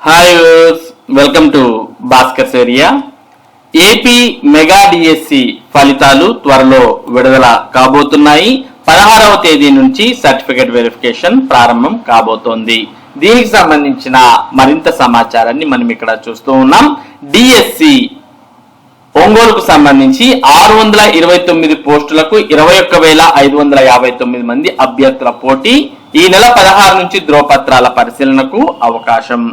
Hi welcome to Bhaskar area. AP mega DSC ఫలితాలు త్వరలో విడుదల కాబోతున్నాయి. 16వ తేదీ నుంచి సర్టిఫికేట్ వెరిఫికేషన్ ప్రారంభం కాబోతోంది. దీనికి సంబంధించిన మరింత సమాచారాన్ని మనం ఇక్కడ చూస్తూ ఉన్నాం. డిఎస్సి ఒంగోలుకు సంబంధించి 629 పోస్టులకు 21,559 మంది అభ్యర్థుల పోటీ. ఈ నెల 16 నుంచి ధ్రువపత్రాల పరిశీలనకు అవకాశం.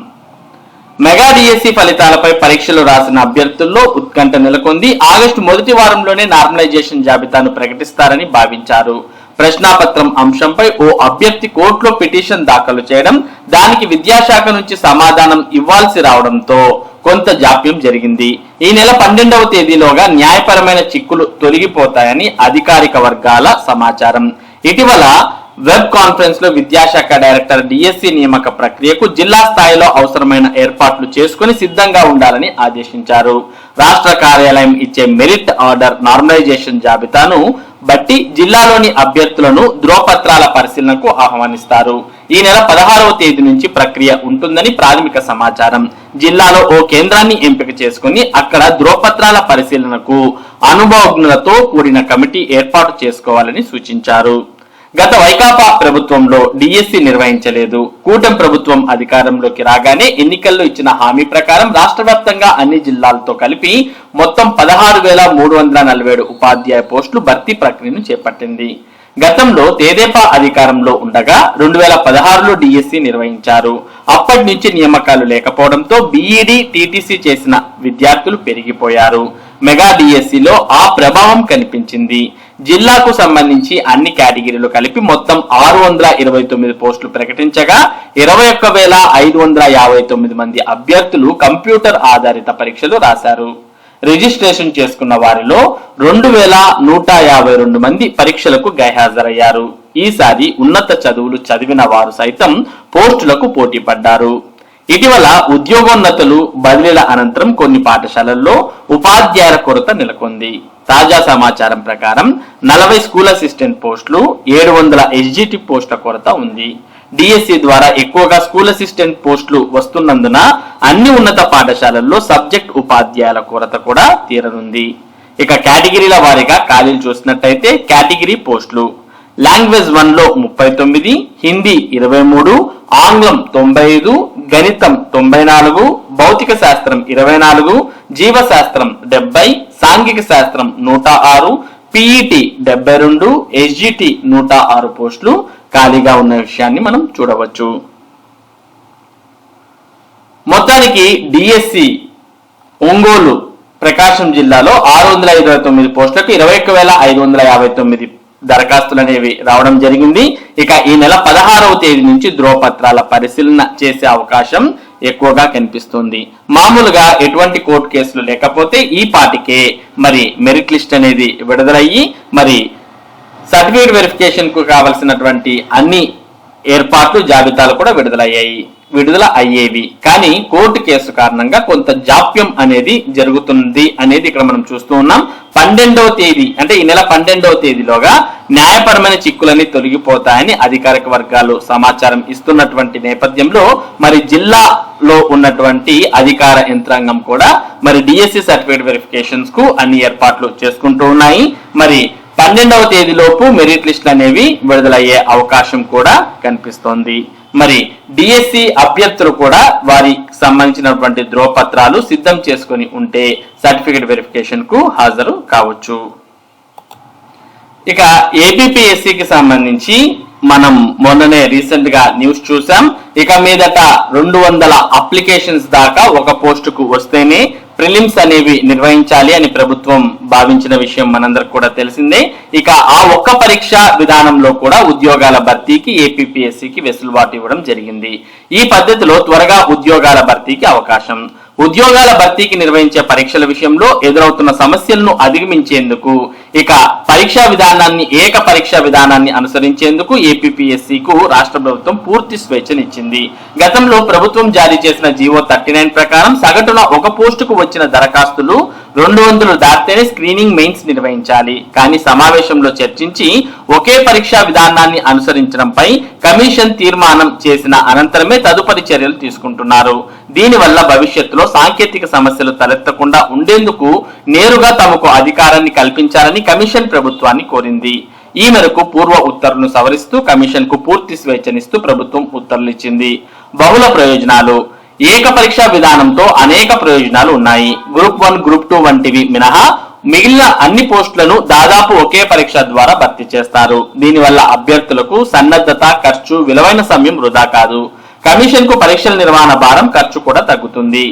మెగా డిఎస్సి ఫలితాలపై పరీక్షలు రాసిన అభ్యర్థుల్లో ఉత్కంఠ నెలకొంది. ఆగస్టు మొదటి వారంలోనే నార్మలైజేషన్ జాబితాను ప్రకటిస్తారని భావించారు. ప్రశ్నాపత్రం అంశంపై ఓ అభ్యర్థి కోర్టులో పిటిషన్ దాఖలు చేయడం, దానికి విద్యాశాఖ నుంచి సమాధానం ఇవ్వాల్సి రావడంతో కొంత జాప్యం జరిగింది. ఈ నెల 12వ తేదీలోగా న్యాయపరమైన చిక్కులు తొలగిపోతాయని అధికారిక వర్గాల సమాచారం. ఇటీవల వెబ్ కాన్ఫరెన్స్ లో విద్యాశాఖ డైరెక్టర్ డిఎస్సి నియామక ప్రక్రియకు జిల్లా స్థాయిలో అవసరమైన ఏర్పాట్లు చేసుకుని సిద్ధంగా ఉండాలని ఆదేశించారు. రాష్ట్ర కార్యాలయం ఇచ్చే మెరిట్ ఆర్డర్ నార్మలైజేషన్ జాబితాను బట్టి జిల్లాలోని అభ్యర్థులను ధ్రువపత్రాల పరిశీలనకు ఆహ్వానిస్తారు. ఈ నెల 16వ తేదీ నుంచి ప్రక్రియ ఉంటుందని ప్రాథమిక సమాచారం. జిల్లాలో ఓ కేంద్రాన్ని ఎంపిక చేసుకుని అక్కడ ధ్రువపత్రాల పరిశీలనకు అనుభవజ్ఞులతో కూడిన కమిటీ ఏర్పాటు చేసుకోవాలని సూచించారు. గత వైకాపా ప్రభుత్వంలో డిఎస్సి నిర్వహించలేదు. కూటమి ప్రభుత్వం అధికారంలోకి రాగానే ఎన్నికల్లో ఇచ్చిన హామీ ప్రకారం రాష్ట్ర వ్యాప్తంగా అన్ని జిల్లాలతో కలిపి మొత్తం 16,347 ఉపాధ్యాయ పోస్టులు భర్తీ ప్రక్రియను చేపట్టింది. గతంలో తెదేపా అధికారంలో ఉండగా 2016లో డిఎస్సి నిర్వహించారు. అప్పటి నుంచి నియామకాలు లేకపోవడంతో బీఈడి, టీటీసీ చేసిన విద్యార్థులు పెరిగిపోయారు. మెగా డిఎస్సిలో ఆ ప్రభావం కనిపించింది. జిల్లాకు సంబంధించి అన్ని కేటగిరీలు కలిపి మొత్తం 629 పోస్టులు ప్రకటించగా 21,559 మంది అభ్యర్థులు కంప్యూటర్ ఆధారిత పరీక్షలు రాశారు. రిజిస్ట్రేషన్ చేసుకున్న వారిలో 2,152 మంది పరీక్షలకు గైహాజరయ్యారు. ఈసారి ఉన్నత చదువులు చదివిన వారు సైతం పోస్టులకు పోటీ పడ్డారు. ఇటీవల ఉద్యోగోన్నతులు బదిలీల అనంతరం కొన్ని పాఠశాలల్లో ఉపాధ్యాయుల కొరత నెలకొంది. తాజా సమాచారం ప్రకారం 40 స్కూల్ అసిస్టెంట్ పోస్టులు, 700 ఎస్జిటి పోస్టుల కొరత ఉంది. డిఎస్సి ద్వారా ఎక్కువగా స్కూల్ అసిస్టెంట్ పోస్టులు వస్తున్నందున అన్ని ఉన్నత పాఠశాలల్లో సబ్జెక్ట్ ఉపాధ్యాయుల కొరత కూడా తీరనుంది. ఇక కేటగిరీల వారీగా ఖాళీలు చూసినట్టయితే కేటగిరీ పోస్టులు: లాంగ్వేజ్ 1లో 39, హిందీ 23, ఆంగ్లం 95, గణితం 94, భౌతిక శాస్త్రం 24, జీవశాస్త్రం 70, సాంఘిక శాస్త్రం 106, పిఈటి 72, ఎస్జిటి 106 పోస్టులు ఖాళీగా ఉన్న విషయాన్ని మనం చూడవచ్చు. మొత్తానికి డిఎస్సి ఒంగోలు, ప్రకాశం జిల్లాలో 629 పోస్టులకు 21,559 దరఖాస్తులు అనేవి రావడం జరిగింది. ఇక ఈ నెల 16వ తేదీ నుంచి ధ్రువపత్రాల పరిశీలన చేసే అవకాశం ఎక్కువగా కనిపిస్తుంది. మామూలుగా ఎటువంటి కోర్టు కేసులు లేకపోతే ఈ పాటికే మరి మెరిట్ లిస్ట్ అనేది విడుదలయ్యి మరి సర్టిఫికేట్ వెరిఫికేషన్ కు కావలసినటువంటి అన్ని ఏర్పాట్లు, జాబితాలు కూడా విడుదల అయ్యేవి. కానీ కోర్టు కేసు కారణంగా కొంత జాప్యం అనేది జరుగుతుంది అనేది ఇక్కడ మనం చూస్తూ ఉన్నాం. 12వ తేదీ అంటే ఈ నెల 12వ తేదీలోగా న్యాయపరమైన చిక్కులన్నీ తొలగిపోతాయని అధికారిక వర్గాలు సమాచారం ఇస్తున్నటువంటి నేపథ్యంలో మరి జిల్లాలో ఉన్నటువంటి అధికార యంత్రాంగం కూడా మరి డిఎస్సి సర్టిఫికేట్ వెరిఫికేషన్స్ కు అన్ని ఏర్పాట్లు చేసుకుంటూ ఉన్నాయి. మరి 12వ తేదీలోపు మెరిట్ లిస్టులు అనేవి విడుదలయ్యే అవకాశం కూడా కనిపిస్తోంది. మరి డిఎస్సి అభ్యర్థులు కూడా వారికి సంబంధించినటువంటి ధ్రువపత్రాలు సిద్ధం చేసుకుని ఉంటే సర్టిఫికేట్ వెరిఫికేషన్ కు హాజరు కావచ్చు. ఇక ఏపీపీఎస్సికి సంబంధించి మనం మొన్ననే రీసెంట్ గా న్యూస్ చూసాం. ఇక మీదట 200 అప్లికేషన్స్ దాకా ఒక పోస్టుకు వస్తేనే ప్రిలిమ్స్ అనేవి నిర్వహించాలి అని ప్రభుత్వం భావించిన విషయం మనందరికి కూడా తెలిసిందే. ఇక ఆ ఒక్క పరీక్ష విధానంలో కూడా ఉద్యోగాల భర్తీకి ఏపీపీఎస్సికి వెసులుబాటు ఇవ్వడం జరిగింది. ఈ పద్ధతిలో త్వరగా ఉద్యోగాల భర్తీకి అవకాశం. ఉద్యోగాల భర్తీకి నిర్వహించే పరీక్షల విషయంలో ఎదురవుతున్న సమస్యలను అధిగమించేందుకు ఇక పరీక్షా విధానాన్ని ఏక పరీక్షా విధానాన్ని అనుసరించేందుకు ఏపీపీఎస్సీకు రాష్ట్ర ప్రభుత్వం పూర్తి స్వేచ్ఛనిచ్చింది. గతంలో ప్రభుత్వం జారీ చేసిన జీవో 39 ప్రకారం సగటున ఒక పోస్టుకు వచ్చిన దరఖాస్తులు 200 దాటితేనే స్క్రీనింగ్ మెయిన్స్ నిర్వహించాలి. కానీ సమావేశంలో చర్చించి ఒకే పరీక్షా విధానాన్ని అనుసరించడంపై కమిషన్ తీర్మానం చేసిన అనంతరమే తదుపరి చర్యలు తీసుకుంటున్నారు. దీనివల్ల భవిష్యత్తులో సాంకేతిక సమస్యలు తలెత్తకుండా ఉండేందుకు నేరుగా తమకు అధికారాన్ని కల్పించాలని కమిషన్ ప్రభుత్వాన్ని కోరింది. ఈ మేరకు పూర్వ ఉత్తర్వులను సవరిస్తూ కమిషన్ కు పూర్తి స్వేచ్ఛనిస్తూ ప్రభుత్వం ఉత్తర్వులు ఇచ్చింది. బహుళ ప్రయోజనాలు. ఏక పరీక్షా విధానంతో అనేక ప్రయోజనాలు ఉన్నాయి. గ్రూప్ 1, గ్రూప్ 2 వంటివి మినహా మిగిలిన అన్ని పోస్టులను దాదాపు ఒకే పరీక్ష ద్వారా భర్తీ చేస్తారు. దీనివల్ల అభ్యర్థులకు సన్నద్ధత, ఖర్చు, విలువైన సమయం వృధా కాదు. కమిషన్ కు పరీక్షల నిర్వహణ భారం, ఖర్చు కూడా తగ్గుతుంది.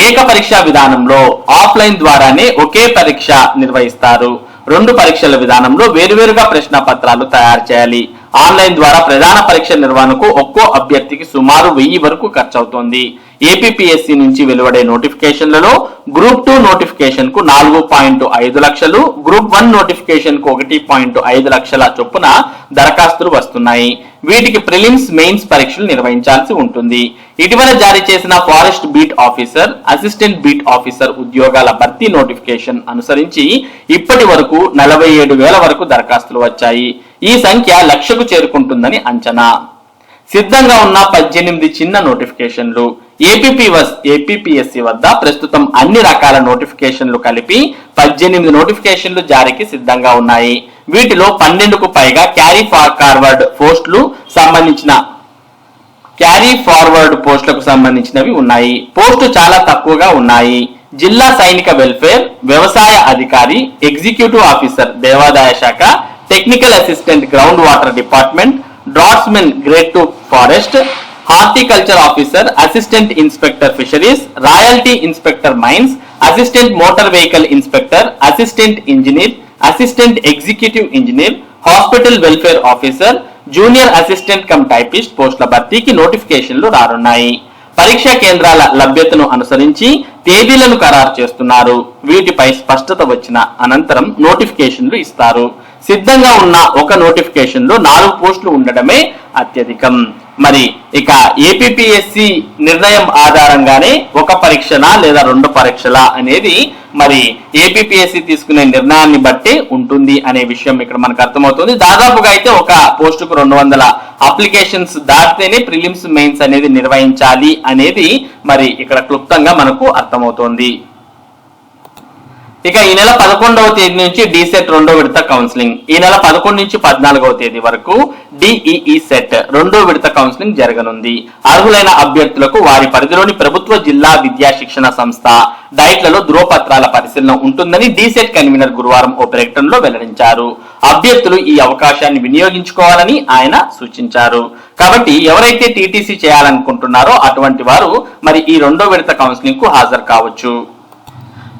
ఏక పరీక్షా విధానంలో ఆఫ్లైన్ ద్వారానే ఒకే పరీక్ష నిర్వహిస్తారు. 2 పరీక్షల విధానంలో వేరువేరుగా ప్రశ్న పత్రాలు తయారు చేయాలి. ఆన్లైన్ ద్వారా ప్రధాన పరీక్ష నిర్వహణకు ఒక్కో అభ్యర్థికి సుమారు 1000 వరకు ఖర్చు అవుతోంది. ఏపీపీఎస్సీ నుంచి వెలువడే నోటిఫికేషన్లలో గ్రూప్ 2 నోటిఫికేషన్ కు 4.5 లక్షలు, గ్రూప్ 1 నోటిఫికేషన్ కు 1.5 లక్షల చొప్పున దరఖాస్తులు వస్తున్నాయి. వీటికి ప్రిలిమ్స్, మెయిన్స్ పరీక్షలు నిర్వహించాల్సి ఉంటుంది. ఇటీవల జారీ చేసిన forest beat officer, assistant beat officer ఉద్యోగాల భర్తీ నోటిఫికేషన్ అనుసరించి ఇప్పటి వరకు 47,000 వరకు దరఖాస్తులు వచ్చాయి. ఈ సంఖ్య 1,00,000కు చేరుకుంటుందని అంచనా. సిద్ధంగా ఉన్న 18 చిన్న నోటిఫికేషన్లు. ఏపీపీఎస్సీ వద్ద ప్రస్తుతం అన్ని రకాల నోటిఫికేషన్లు కలిపి 18 నోటిఫికేషన్లు జారీకి సిద్ధంగా ఉన్నాయి. వీటిలో 12కు పైగా క్యారీ ఫార్వర్డ్ పోస్టులకు సంబంధించినవి ఉన్నాయి. పోస్టు చాలా తక్కువగా ఉన్నాయి. జిల్లా సైనిక వెల్ఫేర్, వ్యవసాయ అధికారి, ఎగ్జిక్యూటివ్ ఆఫీసర్ దేవాదాయ శాఖ, technical assistant ground water department, draftsman grade 2 forest, horticulture officer, assistant inspector fisheries, royalty inspector mines, assistant motor vehicle inspector, assistant engineer, assistant executive engineer, hospital welfare officer, junior assistant cum typist పోస్టుల భర్తీకి నోటిఫికేషన్లు రానున్నాయి. పరీక్షా కేంద్రాల లభ్యతను అనుసరించి తేదీలను ఖరారు చేస్తున్నారు. వీటిపై స్పష్టత వచ్చిన అనంతరం నోటిఫికేషన్లు ఇస్తారు. సిద్ధంగా ఉన్న ఒక నోటిఫికేషన్ లో 4 పోస్టులు ఉండడమే అత్యధికం. మరి ఇక ఏపీపీఎస్సీ నిర్ణయం ఆధారంగానే ఒక పరీక్షనా లేదా 2 పరీక్షలా అనేది మరి ఏపీపీఎస్సీ తీసుకునే నిర్ణయాన్ని బట్టి ఉంటుంది అనే విషయం ఇక్కడ మనకు అర్థమవుతుంది. దాదాపుగా అయితే ఒక పోస్టుకు 200 అప్లికేషన్స్ దాటితేనే ప్రిలిమ్స్, మెయిన్స్ అనేది నిర్వహించాలి అనేది మరి ఇక్కడ క్లుప్తంగా మనకు అర్థమవుతోంది. ఇక ఈ నెల 11వ తేదీ నుంచి డీసెట్ 2వ విడత కౌన్సిలింగ్, ఈ నెల 11 నుంచి 14వ తేదీ వరకు డిఈఈ సెట్ 2వ విడత కౌన్సిలింగ్ జరగనుంది. అర్హులైన అభ్యర్థులకు వారి పరిధిలోని ప్రభుత్వ జిల్లా విద్యా శిక్షణ సంస్థ డైట్లలో ధృవపత్రాల పరిశీలన ఉంటుందని డీసెట్ కన్వీనర్ గురువారం ఓ ప్రకటనలో వెల్లడించారు. అభ్యర్థులు ఈ అవకాశాన్ని వినియోగించుకోవాలని ఆయన సూచించారు. కాబట్టి ఎవరైతే టీటీసీ చేయాలనుకుంటున్నారో అటువంటి వారు మరి ఈ 2వ విడత కౌన్సిలింగ్ కు హాజరు కావచ్చు.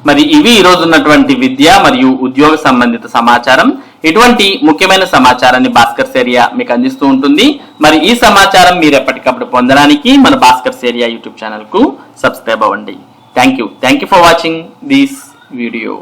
మరి ఇవి ఈ రోజు ఉన్నటువంటి విద్య మరియు ఉద్యోగ సంబంధిత సమాచారం. ఇటువంటి ముఖ్యమైన సమాచారాన్ని భాస్కర్స్ ఏరియా మీకు అందిస్తూ ఉంటుంది. మరి ఈ సమాచారం మీరు ఎప్పటికప్పుడు పొందడానికి మన భాస్కర్స్ ఏరియా యూట్యూబ్ ఛానల్ కు సబ్స్క్రైబ్ అవ్వండి. Thank you for watching this video.